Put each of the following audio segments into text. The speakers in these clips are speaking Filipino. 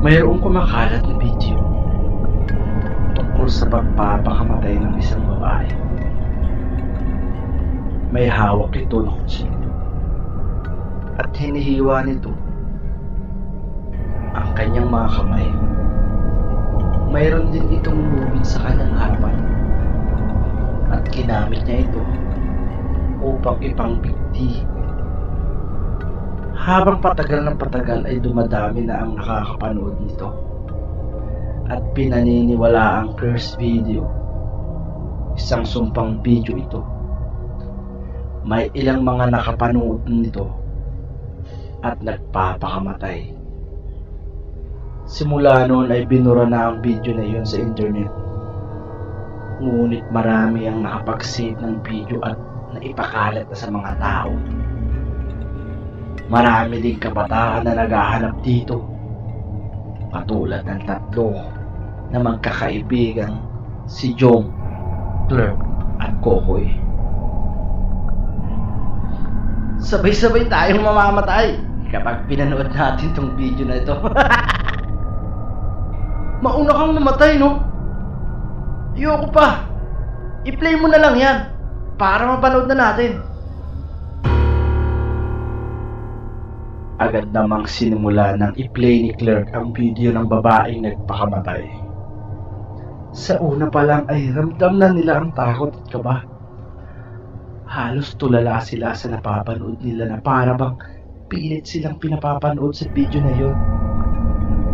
Mayroong kumakalat na video tungkol sa pagpapakamatay ng isang babae. May hawak ito na kutsilyo at hinihiwa nito ang kanyang mga kamay. Mayroon din itong lubid sa kanyang harapan at ginamit niya ito upang ipangbigti. Habang patagal ng patagal ay dumadami na ang nakakapanood nito at pinaniniwala ang curse video. Isang sumpang video ito. May ilang mga nakapanood nito at nagpapakamatay. Simula noon ay binura na ang video na iyon sa internet. Ngunit marami ang nakapag-save ng video at naipakalat na sa mga tao. Marami ding kabataan na naghahanap dito, katulad ng tatlo na magkakaibigang si Jong, Clark at Kokoy. Sabay-sabay tayong mamamatay kapag pinanood natin tong video na ito. Mauna kang namatay, no? Ayoko pa. I-play mo na lang yan para mapanood na natin. Agad namang sinimula ng i-play ni Clark ang video ng babaeng nagpakamatay. Sa una pa lang ay ramdam na nila ang takot at kaba. Halos tulala sila sa napapanood nila na para bang pilit silang pinapapanood sa video na yon.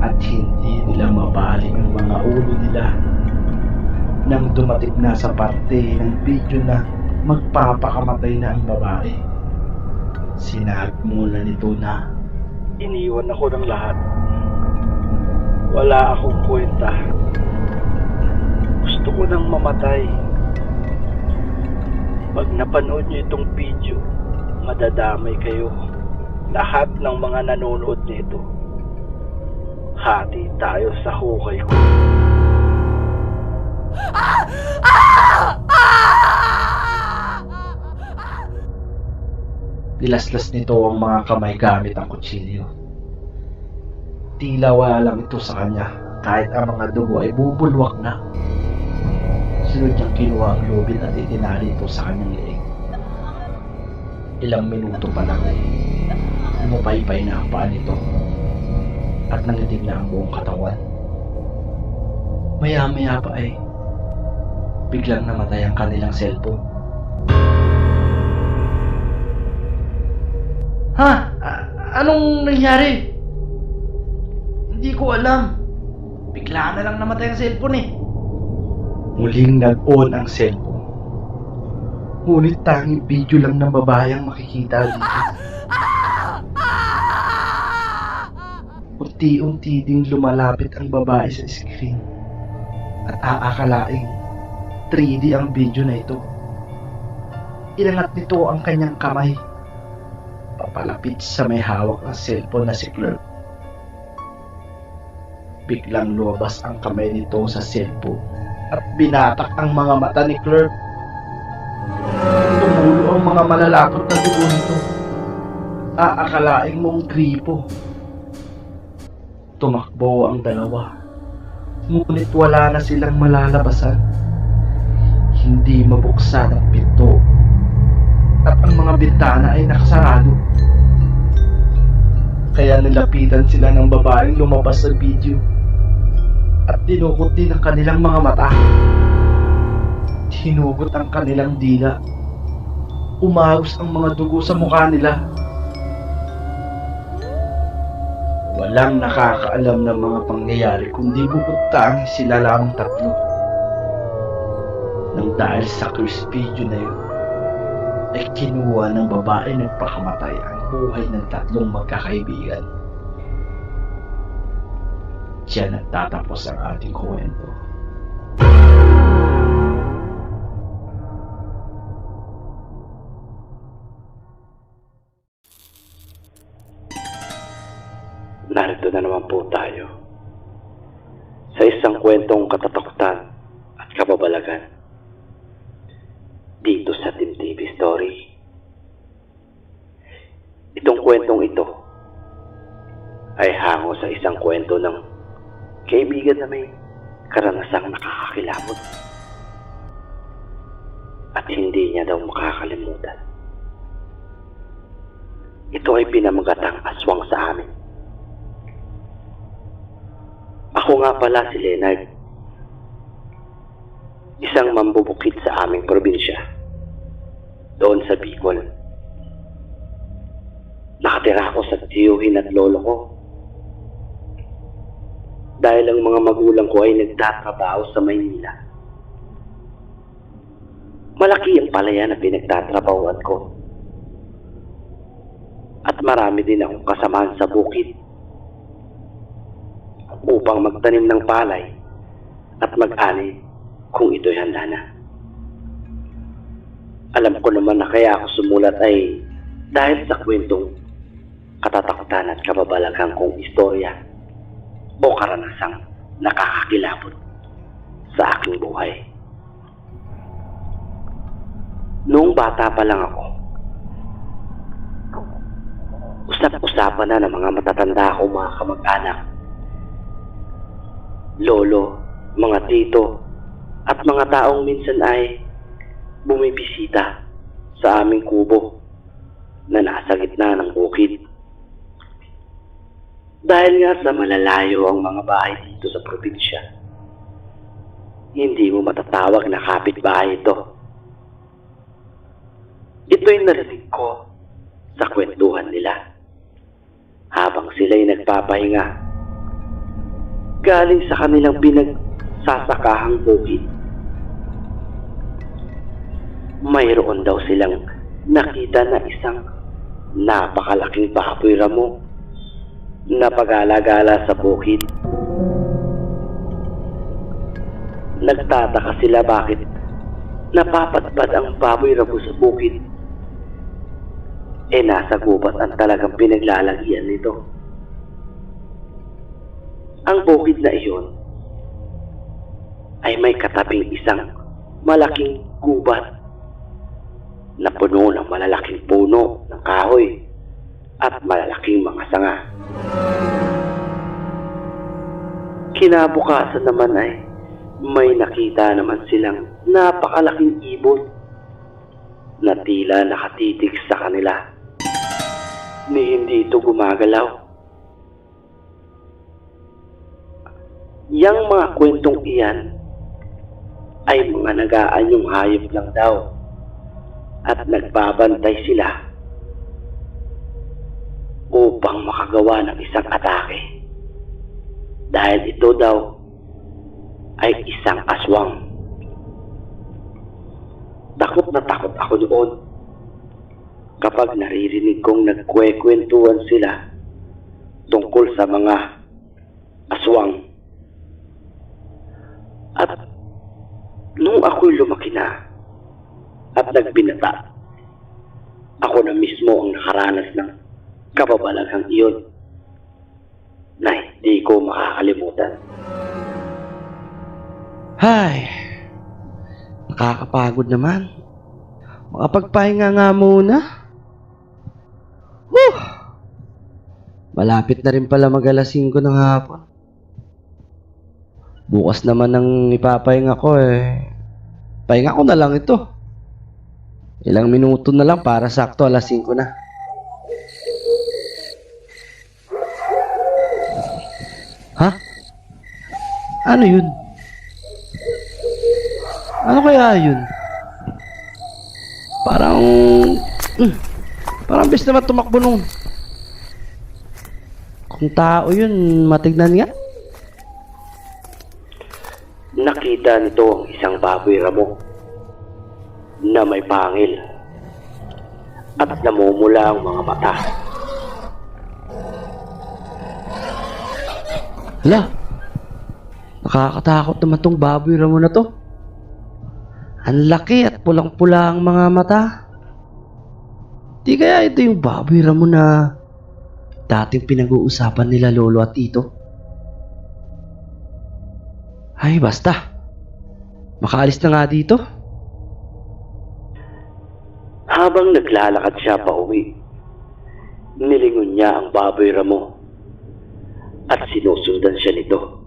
At hindi nila mabalik ang mga ulo nila nang dumating na sa parte ng video na magpapakamatay na ang babae. Sinabi muna nito na iniwan ako ng lahat. Wala akong kwenta. Gusto ko nang mamatay. Pag napanood niyo itong video, madadamay kayo. Lahat ng mga nanonood nito. Hati tayo sa hukay ko. Nilaslas nito ang mga kamay gamit ang kutsilyo. Tila wala lang ito sa kanya kahit ang mga dugo ay bubulwak na. Sunod niyang kinuha ang lubid at itinali ito sa kanyang leeg. Ilang minuto pa lang ay lumupaypay na ang paa nito at nangitim na ang buong katawan. Maya-maya pa ay biglang namatay ang kanilang cellphone. Ha? Anong nangyari? Hindi ko alam. Bigla na lang namatay ang cellphone eh. Muling nag-on ang cellphone. Ngunit tanging video lang ng babae ang makikita dito. Unti-unti ding lumalapit ang babae sa screen. At aakalaing 3D ang video na ito. Inangat nito ang kanyang kamay papalapit sa may hawak ng cellphone na si Clark. Biglang lumabas ang kamay nito sa cellphone at binatak ang mga mata ni Clark. Tumulo ang mga malalapot na dugo nito. Aakalaing mong gripo. Tumakbo ang dalawa. Ngunit wala na silang malalabasan. Hindi mabuksan ang pinto. At ang mga bintana ay nakasarado. Kaya nilapitan sila ng babaeng lumabas sa video at dinukot din ang kanilang mga mata. Hinugot ang kanilang dila. Umagos ang mga dugo sa mukha nila. Walang nakakaalam ng mga pangyayari kundi bukod tanging sila lamang tatlo. Nang dahil sa curse video na yun, ay kinuha ng babae nagpakamatay ang buhay ng tatlong magkakaibigan. Diyan nagtatapos ang ating kwento. Narito na naman po tayo sa isang kwentong katatakutan at kababalagan dito sa Team TV Story. Itong kwentong ito ay hango sa isang kwento ng Kaibigan na may karanasang nakakakilabot at hindi niya daw makakalimutan. Ito ay pinamagatang aswang sa amin. Ako nga pala si Leonard, isang mambubukid sa aming probinsya, doon sa Bicol. Nakatira ako sa tiyuhin at lolo ko dahil ang mga magulang ko ay nagtatrabaho sa Maynila. Malaki ang palayan na pinagtatrabahuan ko at marami din akong kasamahan sa bukid upang magtanim ng palay at mag-ani kung ito'y handa na. Alam ko naman na kaya ako sumulat ay dahil sa kwentong katatakutan at kababalaghang kong istorya o karanasang nakakakilabot sa aking buhay. Noong bata pa lang ako, usap-usapan na ng mga matatanda ko, mga kamag-anak, lolo, mga tito, at mga taong minsan ay bumibisita sa aming kubo na nasa gitna ng bukid. Dahil nga sa malalayo ang mga bahay dito sa probinsya, hindi mo matatawag na kapitbahay ito. Ito'y narinig ko sa kwentuhan nila habang sila'y nagpapahinga galing sa kanilang pinagsasakahang bukid. Mayroon daw silang nakita na isang napakalaking baboy ramo na pag-alagala sa bukid. Nagtataka sila bakit napapatpad ang baboy ramo sa bukid. Nasa gubat ang talagang pinaglalagyan nito. Ang bukid na iyon ay may katabing isang malaking gubat na puno ng malalaking puno ng kahoy at malalaking mga sanga. Kinabukasan naman ay may nakita naman silang napakalaking ibon na tila nakatitig sa kanila ni hindi ito gumagalaw. Yang mga kwentong iyan ay mga nag-aanyong hayop lang daw at nagbabantay sila upang makagawa ng isang atake dahil ito daw ay isang aswang. Takot na takot ako doon kapag naririnig kong nagkwekwentuhan sila tungkol sa mga aswang. At nung ako'y lumaki na at nagbinata, ako na mismo ang nakaranas ng kababalaghang iyon na hindi ko makakalimutan. Hay, nakakapagod naman. Makapagpahinga nga muna. Whew! Malapit na rin pala mag-alas 5 ng hapon. Bukas naman ang ipapahinga ko eh. Pahinga ko na lang ito. Ilang minuto na lang para sakto alas 5 na. Ha? Ano yun? Ano kaya yun? Parang bis naman tumakbo nung. Kung tao yun, matignan nga. Nakita nito ang isang baboy ramo na may pangil at namumula ang mga mata. Hala, nakakatakot naman tong baboy ramo na to. Ang laki at pulang-pula ang mga mata. Di kaya ito yung baboy ramo na dating pinag-uusapan nila lolo at tito? Ay, basta. Makaalis na nga dito. Habang naglalakad siya pa uwi, nilingon niya ang baboy ramo at sinusundan siya nito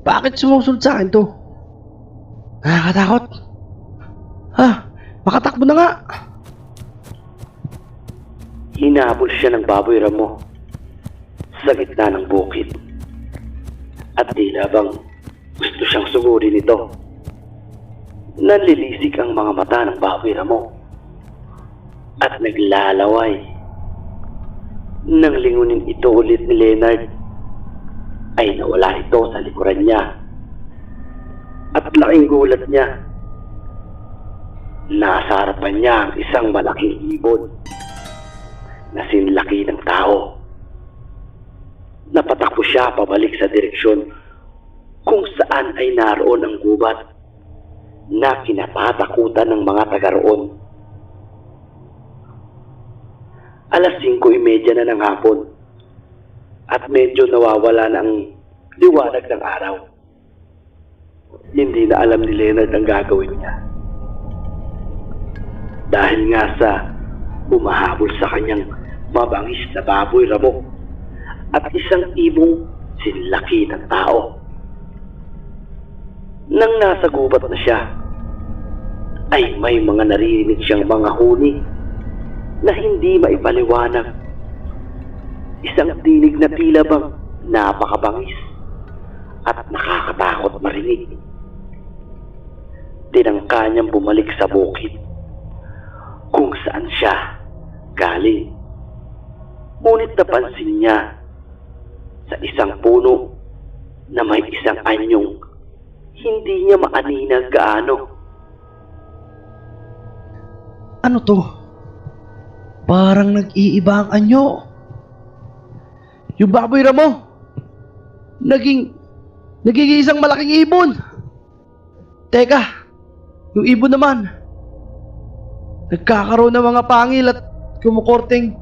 Bakit sumusunod sa akin to? Nakakatakot. Makatakbo na nga. Hinabol siya ng baboy ramo sa gitna ng bukid. At tila bang gusto siyang sugurin ito. Nanlilisik ang mga mata ng baboy ramo at naglalaway. Nang lingunin ito ulit ni Leonard, ay nawala ito sa likuran niya. At laking gulat niya. Nasa harapan niya ang isang malaking ibon na sinlaki ng tao. Napatakbo siya pabalik sa direksyon kung saan ay naroon ang gubat na kinatatakutan ng mga taga roon. 5:30 na ng hapon at medyo nawawala na ang liwanag ng araw. Hindi na alam ni Leonard ang gagawin niya. Dahil nga sa humahabol sa kanyang mabangis na baboy ramo at isang ibong sinlaki ng tao. Nang nasa gubat na siya, ay may mga naririnig siyang mga huni na hindi maipaliwanag. Isang tinig na tila bang napakabangis at nakakatakot marinig. Tinangka niyang bumalik sa bukid kung saan siya galing. Ngunit napansin niya sa isang puno na may isang anyong hindi niya maaninag gaano. Ano to? Parang nag-iiba ang anyo. Yung baboy ramo, nagiging isang malaking ibon. Teka, yung ibon naman, nagkakaroon ng mga pangil at kumukorteng.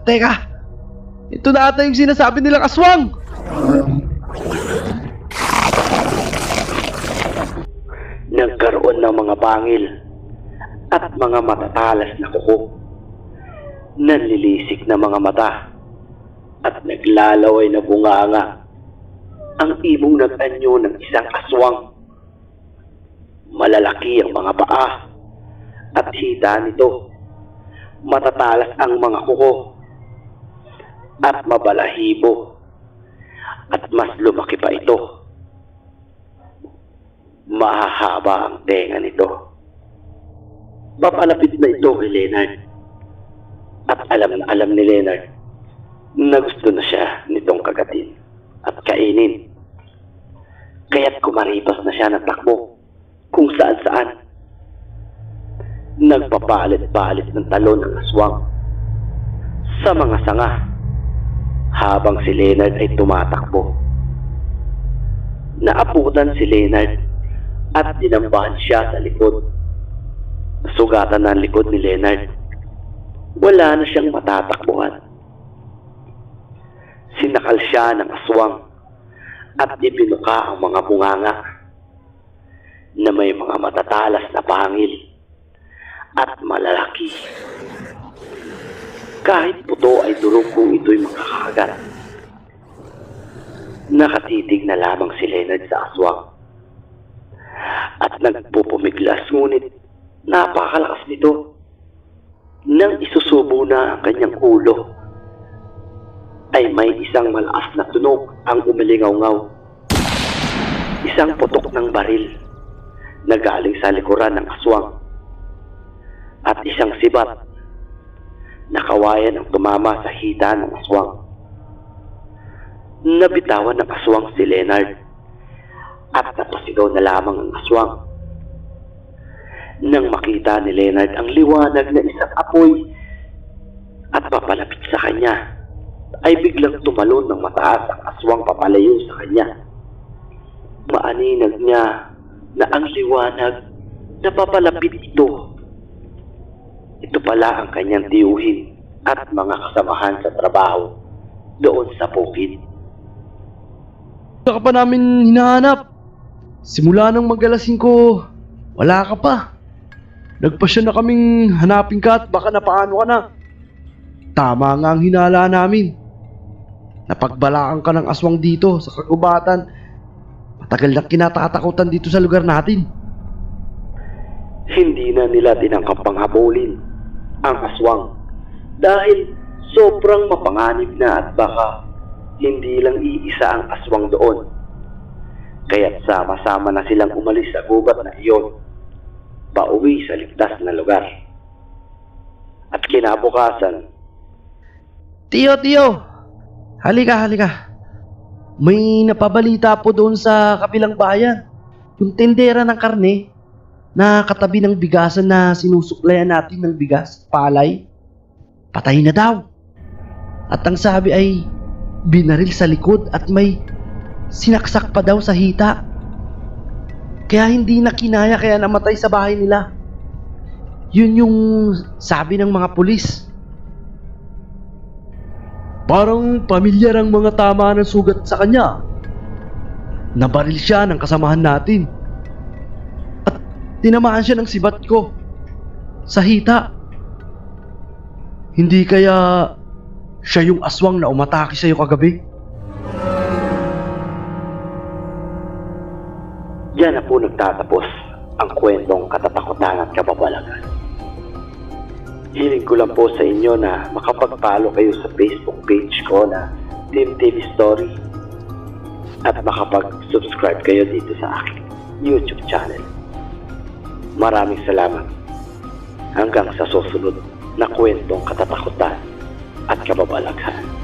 Teka, ito na ata yung sinasabi nilang aswang. Nagkaroon ng mga pangil at mga matatalas na kuko. Nanlilisik na mga mata at naglalaway na bunganga ang ibong nag-anyo ng isang aswang. Malalaki ang mga paa at hita nito. Matatalas ang mga kuko at mabalahibo at mas lumaki pa ito. Mahahaba ang tenga nito. Papalapit na ito kay Leonard. At alam na alam ni Leonard na gusto na siya nitong kagatin at kainin. Kaya't kumaripas na siya ng takbo kung saan-saan. Nagpapalit-palit ng talon ng aswang sa mga sanga habang si Leonard ay tumatakbo. Naabutan si Leonard at dinambahan siya sa likod. Sugatan na ang likod ni Leonard. Wala na siyang matatakbuhan. Sinakal siya ng aswang at ibinuka ang mga bunganga na may mga matatalas na pangil at malalaki. Kahit puto ay durog kung ito'y makakagat. Nakatitig na lamang si Leonard sa aswang at nagpupumiglas, ngunit napakalakas nito. Nang isusubo na ang kanyang ulo, ay may isang malakas na tunog ang umilingaw-ngaw. Isang putok ng baril na galing sa likuran ng aswang at isang sibat na kawayan ang tumama sa hita ng aswang. Nabitawan ng aswang si Leonard at napasigaw na lamang ang aswang. Nang makita ni Leonard ang liwanag na isang apoy at papalapit sa kanya, ay biglang tumalon ng mataas ang aswang papalayo sa kanya. Maaninag niya na ang liwanag na papalapit ito. Ito pala ang kanyang tiyuhin at mga kasamahan sa trabaho doon sa bukid. Saka pa namin hinahanap. Simula nang magalasing ko, wala ka pa. Nagpasya na kaming hanapin ka at baka napaano ka na. Tama nga ang hinala namin. Napagbalaan ka ng aswang dito sa kagubatan. Matagal na kinatatakutan dito sa lugar natin. Hindi na nila tinangkap pang habulin ang aswang dahil sobrang mapanganib na at baka hindi lang iisa ang aswang doon. Kaya't sama-sama na silang umalis sa gubat na iyon, pauwi sa ligtas na lugar. At kinabukasan, Tiyo! Halika. May napabalita po doon sa kabilang bayan. Yung tendera ng karne na katabi ng bigasan na sinusuklayan natin ng bigas, palay, patay na daw. At ang sabi ay binaril sa likod at may sinaksak pa daw sa hita. Kaya hindi na kinaya, kaya namatay sa bahay nila. Yun yung sabi ng mga pulis. Parang pamilyar ang mga tama ng sugat sa kanya. Nabaril siya ng kasamahan natin. At tinamaan siya ng sibat ko sa hita. Hindi kaya siya yung aswang na umatake sa'yo kagabi? diyan na po nagtatapos ang kwentong katatakutan at kababalagan. Hiling ko lang po sa inyo na makapag-follow kayo sa Facebook page ko na Team TV Story at makapag-subscribe kayo dito sa aking YouTube channel. Maraming salamat. Hanggang sa susunod na kwentong katatakutan at kababalaghan.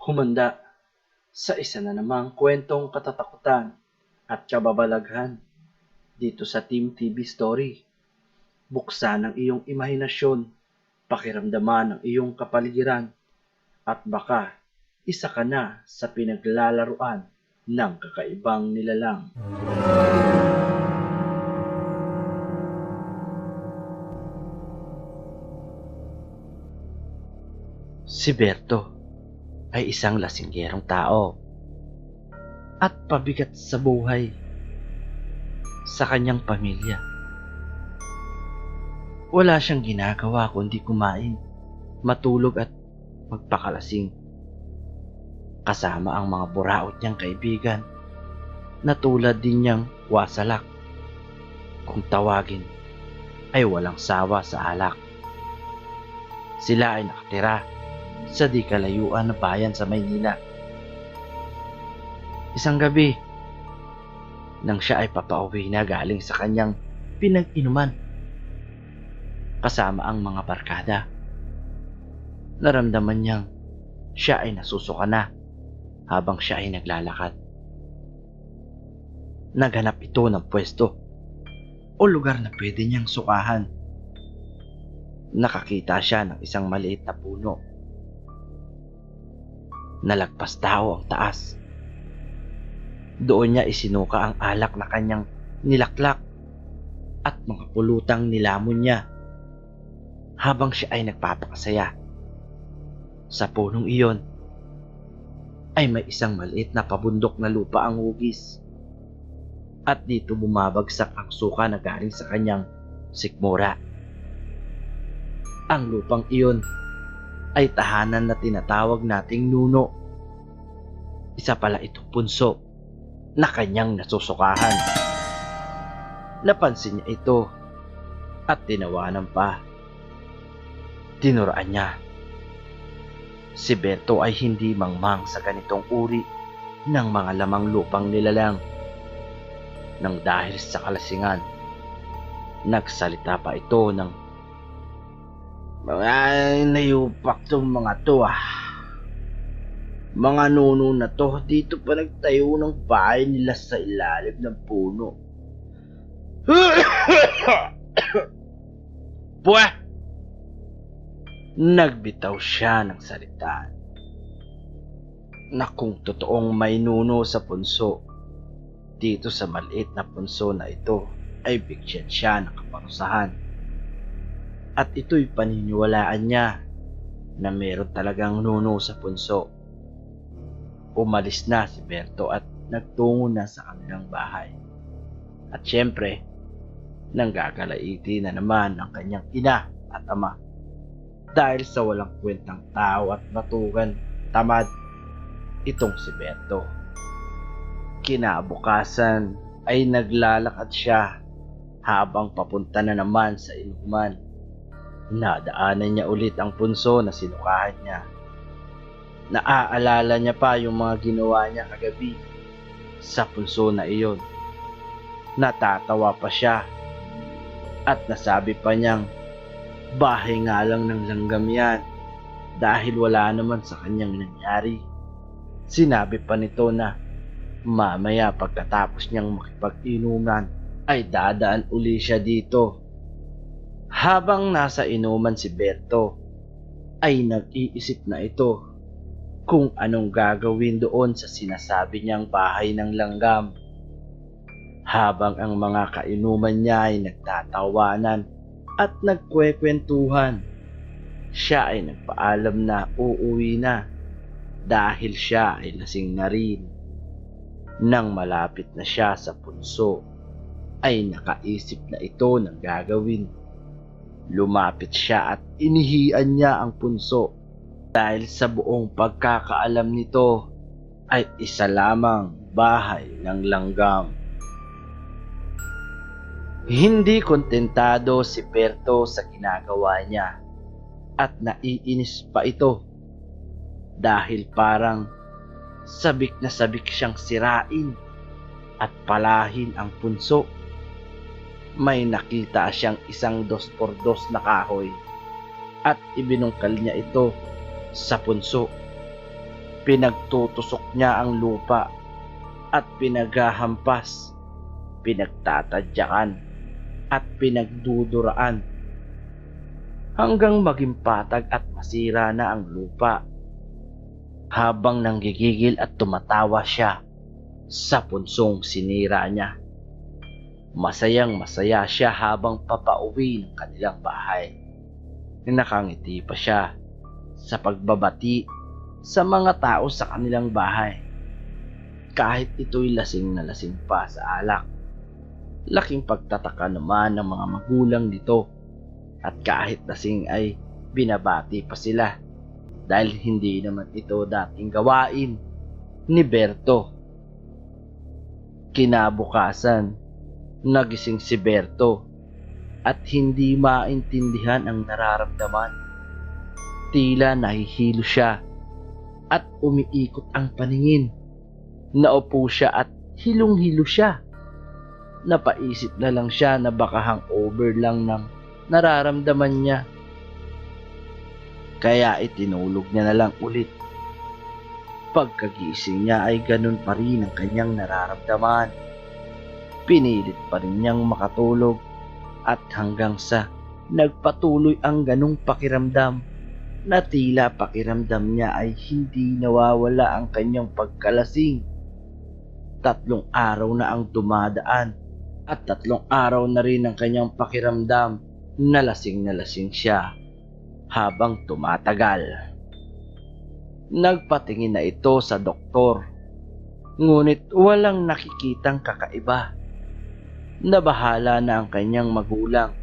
Humanda sa isa na namang kwentong katatakutan at kababalaghan dito sa Team TV Story. Buksan ang iyong imahinasyon, pakiramdaman ang iyong kapaligiran, at baka isa ka na sa pinaglalaruan ng kakaibang nilalang. Si Berto ay isang lasinggerong tao at pabigat sa buhay sa kanyang pamilya. Wala siyang ginagawa kundi kumain, matulog at magpakalasing. Kasama ang mga buraot niyang kaibigan na tulad din niyang wasalak. Kung tawagin ay walang sawa sa alak. Sila ay nakatira sa di kalayuan na bayan sa Maynila. Isang gabi, nang siya ay papauwi na galing sa kanyang pinag-inuman kasama ang mga barkada, naramdaman niyang siya ay nasusuka na habang siya ay naglalakad. Naghanap ito ng pwesto o lugar na pwede niyang sukahan. Nakakita siya ng isang maliit na puno. Nalagpas tao ang taas. Doon niya isinuka ang alak na kanyang nilaklak at mga pulutang nilamon niya habang siya ay nagpapakasaya. Sa punong iyon ay may isang maliit na pabundok na lupa ang hugis, at dito bumabagsak ang suka na galing sa kanyang sikmura. Ang lupang iyon ay tahanan na tinatawag nating nuno. Isa pala itong punso na kanyang nasusukahan. Napansin niya ito at tinawanan pa. Tinuraan niya. Si Berto ay hindi mangmang sa ganitong uri ng mga lamang lupang nilalang. Nang dahil sa kalasingan, nagsalita pa ito ng "Mga nayupak tong mga to Mga nuno na to, dito pa nagtayo ng bahay nila sa ilalim ng puno. Buwah! Nagbitaw siya ng salita na kung totoong may nuno sa punso, dito sa maliit na punso na ito ay bigyan siya ng kaparusahan. At ito'y paniniwalaan niya na meron talagang nuno sa punso. Umalis na si Berto at nagtungo na sa kanilang bahay. At syempre, nanggagalaiti na naman ang kanyang ina at ama dahil sa walang kwentang tao at batugan tamad itong si Berto. Kinabukasan ay naglalakad siya habang papunta na naman sa inuman. Nadaanan niya ulit ang punso na sinukahan niya. Naaalala niya pa yung mga ginawa niya kagabi sa punso na iyon. Natatawa pa siya at nasabi pa niyang bahay nga lang ng langgam yan dahil wala naman sa kanyang nangyari. Sinabi pa nito na mamaya pagkatapos niyang makipag-inuman ay dadaan uli siya dito. Habang nasa inuman si Berto ay nag-iisip na ito kung anong gagawin doon sa sinasabi niyang bahay ng langgam. Habang ang mga kainuman niya ay nagtatawanan at nagkwekwentuhan, siya ay nagpaalam na uuwi na dahil siya ay lasing na rin. Nang malapit na siya sa punso, ay nakaisip na ito ng gagawin. Lumapit siya at inihian niya ang punso dahil sa buong pagkakaalam nito ay isa lamang bahay ng langgam. Hindi kontentado si Berto sa ginagawa niya at naiinis pa ito dahil parang sabik na sabik siyang sirain at palahin ang punso. May nakita siyang isang 2x2 na kahoy at ibinungkal niya ito sa punso. Pinagtutusok niya ang lupa at pinaghahampas, pinagtatadyakan at pinagduduraan hanggang maging patag at masira na ang lupa. Habang nanggigigil at tumatawa siya sa punsong sinira niya. Masayang masaya siya habang papauwi ng kanilang bahay. Nakangiti pa siya sa pagbabati sa mga tao sa kanilang bahay. Kahit ito'y lasing na lasing pa sa alak. Laking pagtataka naman ng mga magulang nito at kahit lasing ay binabati pa sila dahil hindi naman ito dating gawain ni Berto. Kinabukasan, nagising si Berto at hindi maintindihan ang nararamdaman. Tila nahihilo siya at umiikot ang paningin. Naupo siya at hilong-hilo siya. Napaisip na lang siya na baka hangover lang ng nararamdaman niya. Kaya itinulog niya na lang ulit. Pagkagising niya ay ganun pa rin ang kanyang nararamdaman. Pinilit pa rin niyang makatulog at hanggang sa nagpatuloy ang ganung pakiramdam na tila pakiramdam niya ay hindi nawawala ang kanyang pagkalasing. 3 araw na ang dumadaan at 3 araw na rin ang kanyang pakiramdam na lasing siya habang tumatagal. Nagpatingin na ito sa doktor, ngunit walang nakikitang kakaiba. Nabahala na ang kanyang magulang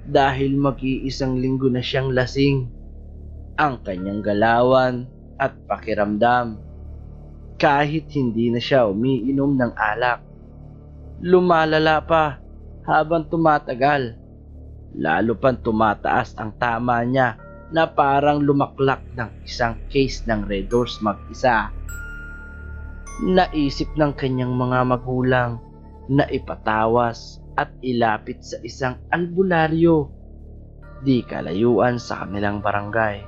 dahil mag-iisang linggo na siyang lasing. Ang kanyang galawan at pakiramdam, kahit hindi na siya umiinom ng alak, lumalala pa habang tumatagal. Lalo pang tumataas ang tama niya na parang lumaklak ng isang case ng Red Horse mag-isa. Naisip ng kanyang mga magulang na ipatawas at ilapit sa isang albularyo di kalayuan sa kanilang barangay.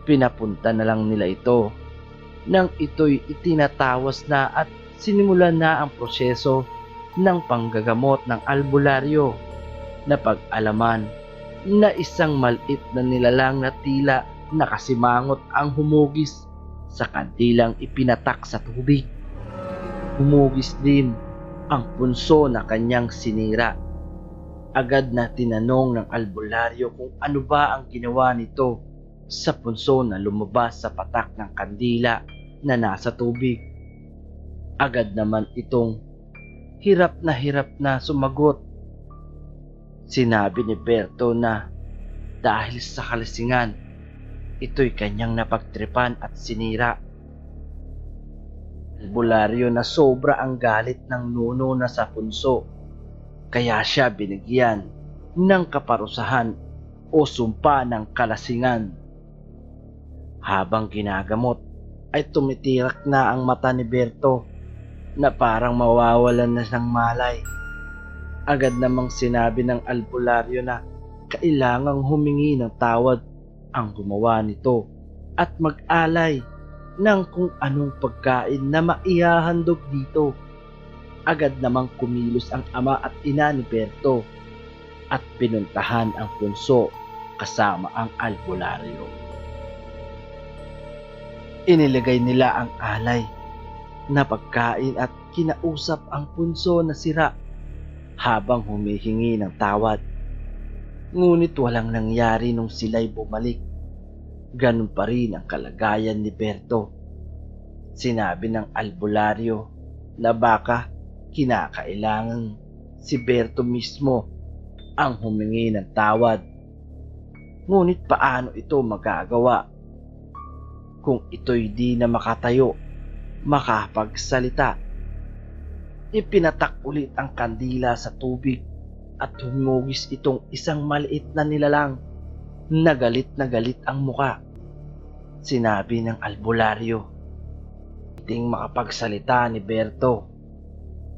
Pinapunta na lang nila ito nang ito'y itinatawas na at sinimulan na ang proseso ng panggagamot ng albularyo na pag-alaman na isang maliit na nilalang na tila nakasimangot ang humugis sa kandilang ipinatak sa tubig. Humugis din ang punso na kanyang sinira. Agad na tinanong ng albularyo kung ano ba ang ginawa nito sa punso na lumabas sa patak ng kandila na nasa tubig. Agad naman itong hirap na sumagot. Sinabi ni Berto na dahil sa kalasingan, ito'y kanyang napagtripan at sinira. Albularyo na sobra ang galit ng nuno na sa punso, kaya siya binigyan ng kaparusahan o sumpa ng kalasingan. Habang ginagamot ay tumitirak na ang mata ni Berto na parang mawawalan na ng malay. Agad namang sinabi ng albularyo na kailangang humingi ng tawad ang gumawa nito at mag-alay ng kung anong pagkain na maihahandog dito. Agad namang kumilos ang ama at ina ni Berto at pinuntahan ang punso kasama ang albularyo. Inilagay nila ang alay na pagkain at kinausap ang punso na sira habang humihingi ng tawad. Ngunit walang nangyari nung sila'y bumalik. Ganun pa rin ang kalagayan ni Berto. Sinabi ng albularyo na baka kinakailangan si Berto mismo ang humingi ng tawad. Ngunit paano ito magagawa kung ito'y di na makatayo, makapagsalita? Ipinatak ulit ang kandila sa tubig at humugis itong isang maliit na nilalang. Na galit ang muka. Sinabi ng albularyo, hindi makapagsalita ni Berto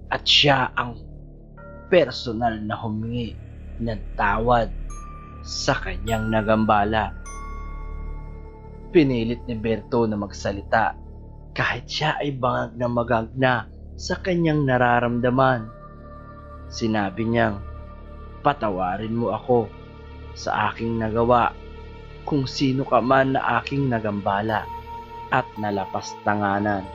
at siya ang personal na humingi ng tawad sa kanyang nagambala. Pinilit ni Berto na magsalita kahit siya ay bangag na magagna sa kanyang nararamdaman. Sinabi niyang, patawarin mo ako sa aking nagawa kung sino ka man na aking nagambala at nalapastanganan.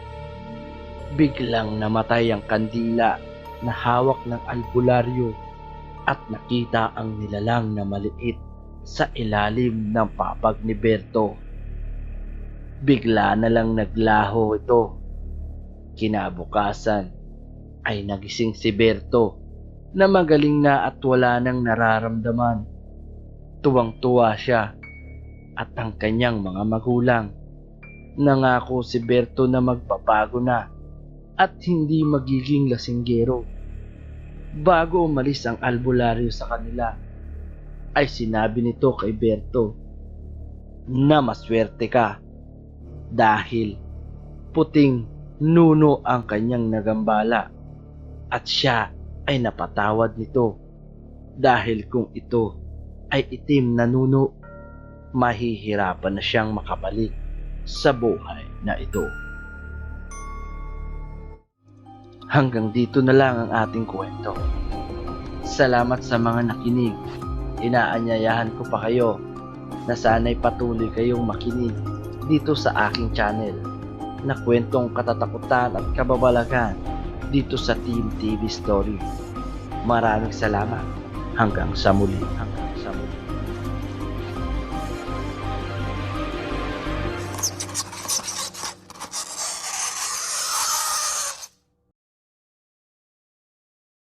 Biglang namatay ang kandila na hawak ng albularyo at nakita ang nilalang na maliit sa ilalim ng papag ni Berto. Bigla na lang naglaho ito. Kinabukasan ay nagising si Berto na magaling na at wala nang nararamdaman. Tuwang-tuwa siya at ang kanyang mga magulang. Nangako si Berto na magbabago na at hindi magiging lasinggero. Bago umalis ang albularyo sa kanila, ay sinabi nito kay Berto na maswerte ka dahil puting nuno ang kanyang nagambala at siya ay napatawad nito dahil kung ito ay itim na nuno, mahihirapan na siyang makabalik sa buhay na ito. Hanggang dito na lang ang ating kwento. Salamat sa mga nakinig. Inaanyayahan ko pa kayo na sana'y patuloy kayong makinig dito sa aking channel na kwentong katatakutan at kababalagan dito sa Team TV Story. Maraming salamat. Hanggang sa muli.